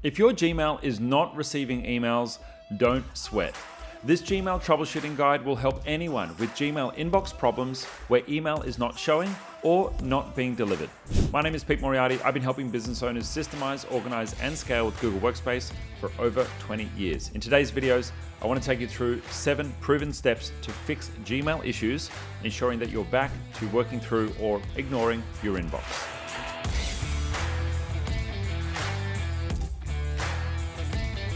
If your Gmail is not receiving emails, don't sweat. This Gmail troubleshooting guide will help anyone with Gmail inbox problems where email is not showing or not being delivered. My name is Pete Moriarty. I've been helping business owners systemize, organize, and scale with Google Workspace for over 20 years. In today's videos, I want to take you through 7 proven steps to fix Gmail issues, ensuring that you're back to working through or ignoring your inbox.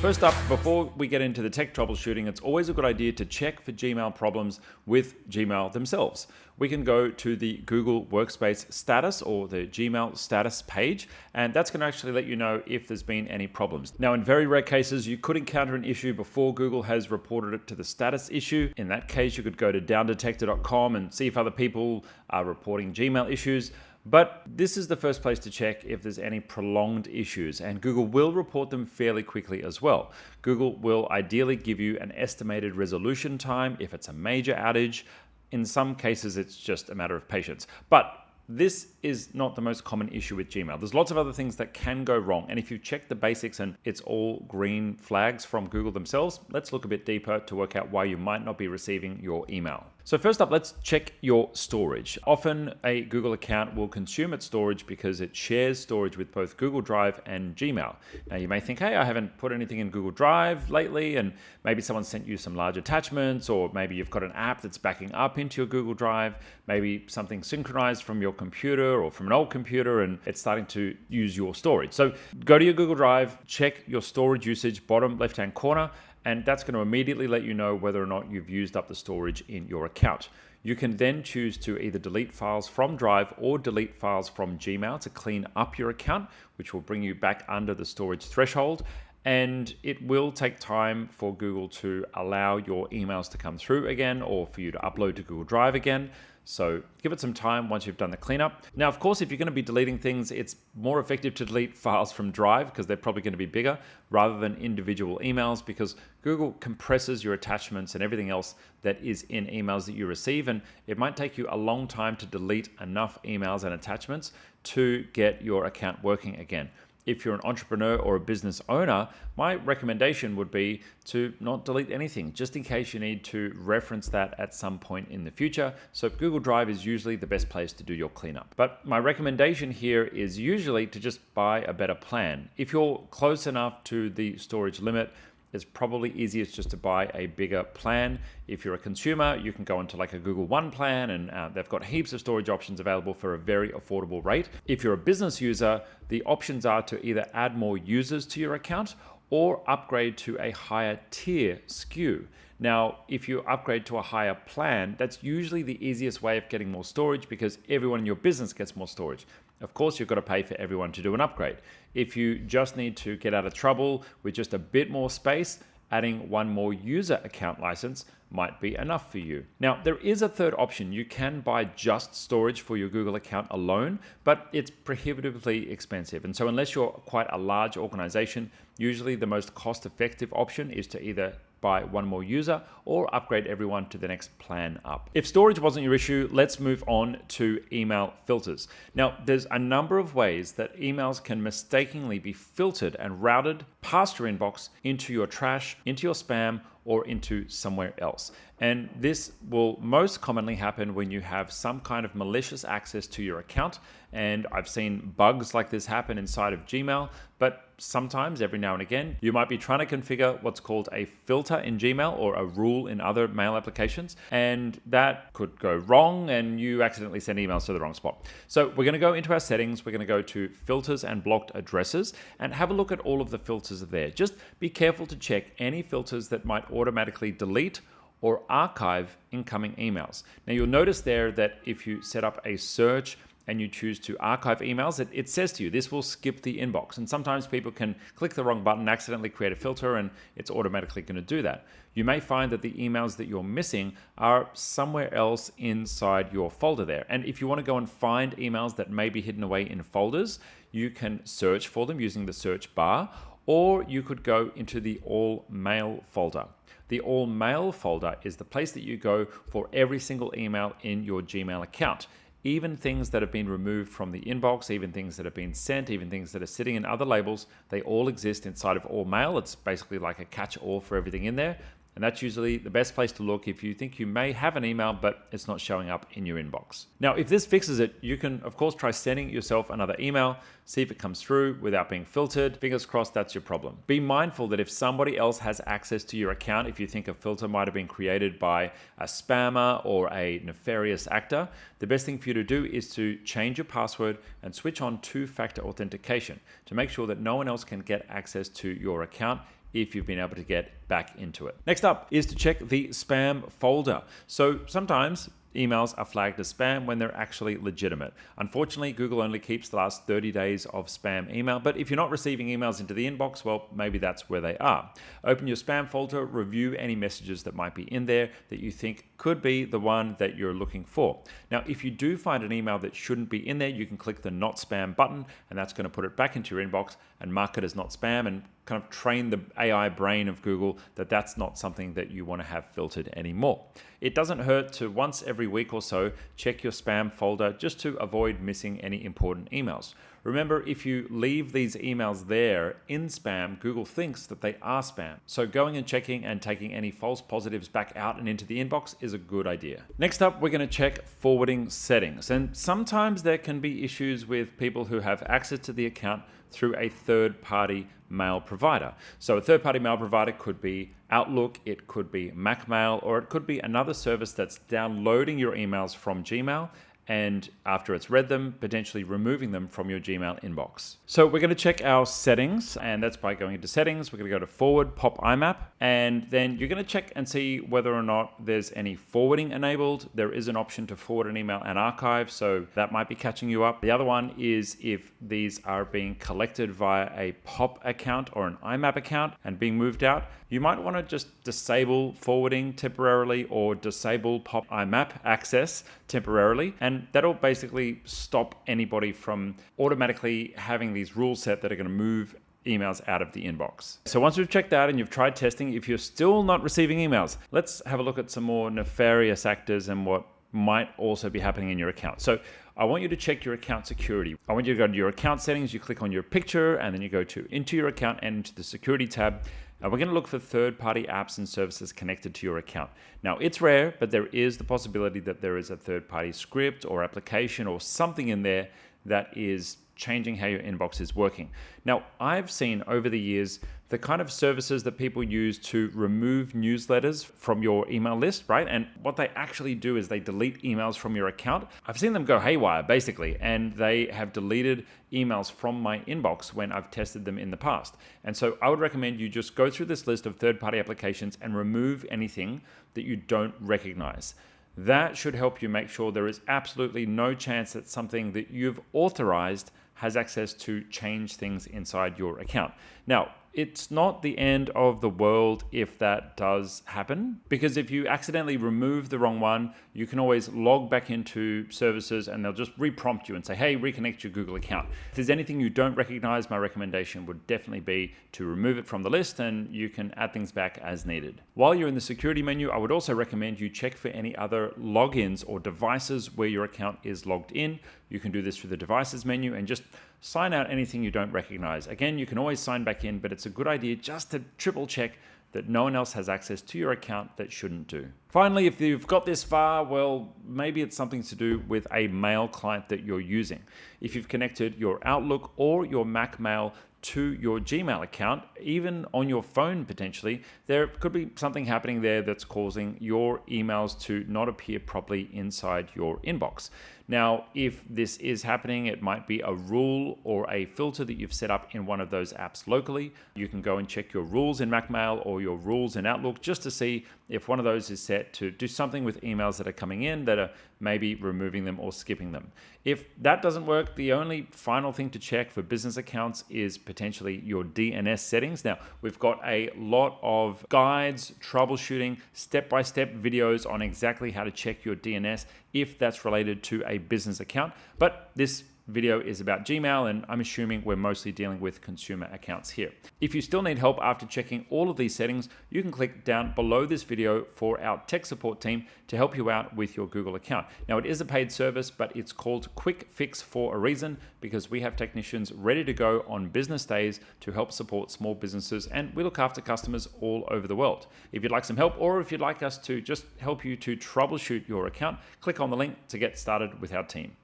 First up, before we get into the tech troubleshooting, it's always a good idea to check for Gmail problems with Gmail themselves. We can go to the Google Workspace status or the Gmail status page, and that's going to actually let you know if there's been any problems. Now, in very rare cases, you could encounter an issue before Google has reported it to the status issue. In that case, you could go to downdetector.com and see if other people are reporting Gmail issues. But this is the first place to check if there's any prolonged issues, and Google will report them fairly quickly as well. Google will ideally give you an estimated resolution time if it's a major outage. In some cases, it's just a matter of patience. But this is not the most common issue with Gmail. There's lots of other things that can go wrong. And if you check the basics and it's all green flags from Google themselves, let's look a bit deeper to work out why you might not be receiving your email. So first up, let's check your storage. Often a Google account will consume its storage because it shares storage with both Google Drive and Gmail. Now you may think, hey, I haven't put anything in Google Drive lately, and maybe someone sent you some large attachments, or maybe you've got an app that's backing up into your Google Drive, maybe something synchronized from your computer or from an old computer, and it's starting to use your storage. So go to your Google Drive, check your storage usage, bottom left-hand corner, and that's going to immediately let you know whether or not you've used up the storage in your account. You can then choose to either delete files from Drive or delete files from Gmail to clean up your account, which will bring you back under the storage threshold. And it will take time for Google to allow your emails to come through again or for you to upload to Google Drive again. So give it some time once you've done the cleanup. Now, of course, if you're going to be deleting things, it's more effective to delete files from Drive because they're probably going to be bigger rather than individual emails, because Google compresses your attachments and everything else that is in emails that you receive. And it might take you a long time to delete enough emails and attachments to get your account working again. If you're an entrepreneur or a business owner, my recommendation would be to not delete anything, just in case you need to reference that at some point in the future. So Google Drive is usually the best place to do your cleanup. But my recommendation here is usually to just buy a better plan. If you're close enough to the storage limit, it's probably easiest just to buy a bigger plan. If you're a consumer, you can go into like a Google One plan, and they've got heaps of storage options available for a very affordable rate. If you're a business user, the options are to either add more users to your account or upgrade to a higher tier SKU. Now, if you upgrade to a higher plan, that's usually the easiest way of getting more storage because everyone in your business gets more storage. Of course, you've got to pay for everyone to do an upgrade. If you just need to get out of trouble with just a bit more space, adding one more user account license might be enough for you. Now, there is a third option. You can buy just storage for your Google account alone, but it's prohibitively expensive. And so unless you're quite a large organization, usually the most cost-effective option is to either buy one more user or upgrade everyone to the next plan up. If storage wasn't your issue, let's move on to email filters. Now, there's a number of ways that emails can mistakenly be filtered and routed past your inbox into your trash, into your spam, or into somewhere else. And this will most commonly happen when you have some kind of malicious access to your account. And I've seen bugs like this happen inside of Gmail, but sometimes, every now and again, you might be trying to configure what's called a filter in Gmail or a rule in other mail applications, and that could go wrong and you accidentally send emails to the wrong spot. So we're going to go into our settings, we're going to go to filters and blocked addresses and have a look at all of the filters there. Just be careful to check any filters that might automatically delete or archive incoming emails. Now you'll notice there that if you set up a search and you choose to archive emails, it says to you, this will skip the inbox. And sometimes people can click the wrong button, accidentally create a filter, and it's automatically going to do that. You may find that the emails that you're missing are somewhere else inside your folder there. And if you want to go and find emails that may be hidden away in folders, you can search for them using the search bar, or you could go into the all mail folder. The all mail folder is the place that you go for every single email in your Gmail account. even things that have been removed from the inbox, even things that have been sent, even things that are sitting in other labels, they all exist inside of all mail. It's basically like a catch-all for everything in there. And that's usually the best place to look if you think you may have an email, but it's not showing up in your inbox. Now, if this fixes it, you can, of course, try sending yourself another email, see if it comes through without being filtered. Fingers crossed that's your problem. Be mindful that if somebody else has access to your account, if you think a filter might have been created by a spammer or a nefarious actor, the best thing for you to do is to change your password and switch on two-factor authentication to make sure that no one else can get access to your account if you've been able to get back into it. Next up is to check the spam folder. So sometimes emails are flagged as spam when they're actually legitimate. Unfortunately, Google only keeps the last 30 days of spam email, but if you're not receiving emails into the inbox, well, maybe that's where they are. Open your spam folder, review any messages that might be in there that you think could be the one that you're looking for. Now, if you do find an email that shouldn't be in there, you can click the not spam button, and that's going to put it back into your inbox and mark it as not spam and kind of train the AI brain of Google that that's not something that you want to have filtered anymore. It doesn't hurt to once every week or so check your spam folder just to avoid missing any important emails. Remember, if you leave these emails there in spam, Google thinks that they are spam. So going and checking and taking any false positives back out and into the inbox is a good idea. Next up, we're going to check forwarding settings. And sometimes there can be issues with people who have access to the account through a third-party mail provider. So a third-party mail provider could be Outlook, it could be MacMail, or it could be another service that's downloading your emails from Gmail and after it's read them, potentially removing them from your Gmail inbox. So we're going to check our settings, and that's by going into settings. We're going to go to forward pop IMAP, and then you're going to check and see whether or not there's any forwarding enabled. There is an option to forward an email and archive, so that might be catching you up. The other one is if these are being collected via a pop account or an IMAP account and being moved out, you might want to just disable forwarding temporarily or disable pop IMAP access temporarily, and that'll basically stop anybody from automatically having these rules set that are going to move emails out of the inbox. So once we've checked that and you've tried testing, if you're still not receiving emails, let's have a look at some more nefarious actors and what might also be happening in your account. So I want you to check your account security. I want you to go to your account settings, you click on your picture, and then you go to into your account and into the security tab. Now we're going to look for third-party apps and services connected to your account. Now it's rare, but there is the possibility that there is a third-party script or application or something in there that is changing how your inbox is working. Now, I've seen over the years the kind of services that people use to remove newsletters from your email list, right? And what they actually do is they delete emails from your account. I've seen them go haywire, basically, and they have deleted emails from my inbox when I've tested them in the past. And so I would recommend you just go through this list of third-party applications and remove anything that you don't recognize. That should help you make sure there is absolutely no chance that something that you've authorized has access to change things inside your account. Now, it's not the end of the world if that does happen, because if you accidentally remove the wrong one, you can always log back into services and they'll just re-prompt you and say, hey, reconnect your Google account. If there's anything you don't recognize, my recommendation would definitely be to remove it from the list, and you can add things back as needed. While you're in the security menu, I would also recommend you check for any other logins or devices where your account is logged in. You can do this through the devices menu and just sign out anything you don't recognize. Again, you can always sign back in, but it's a good idea just to triple check that no one else has access to your account that shouldn't do. Finally, if you've got this far, well, maybe it's something to do with a mail client that you're using. If you've connected your Outlook or your MacMail to your Gmail account, even on your phone potentially, there could be something happening there that's causing your emails to not appear properly inside your inbox. Now, if this is happening, it might be a rule or a filter that you've set up in one of those apps locally. You can go and check your rules in MacMail or your rules in Outlook just to see if one of those is set to do something with emails that are coming in that are maybe removing them or skipping them. If that doesn't work, the only final thing to check for business accounts is potentially your DNS settings. Now, we've got a lot of guides, troubleshooting, step-by-step videos on exactly how to check your DNS if that's related to a business account. But this video is about Gmail, and I'm assuming we're mostly dealing with consumer accounts here. If you still need help after checking all of these settings, you can click down below this video for our tech support team to help you out with your Google account. Now, it is a paid service, but it's called Quick Fix for a reason, because we have technicians ready to go on business days to help support small businesses, and we look after customers all over the world. If you'd like some help, or if you'd like us to just help you to troubleshoot your account, click on the link to get started with our team.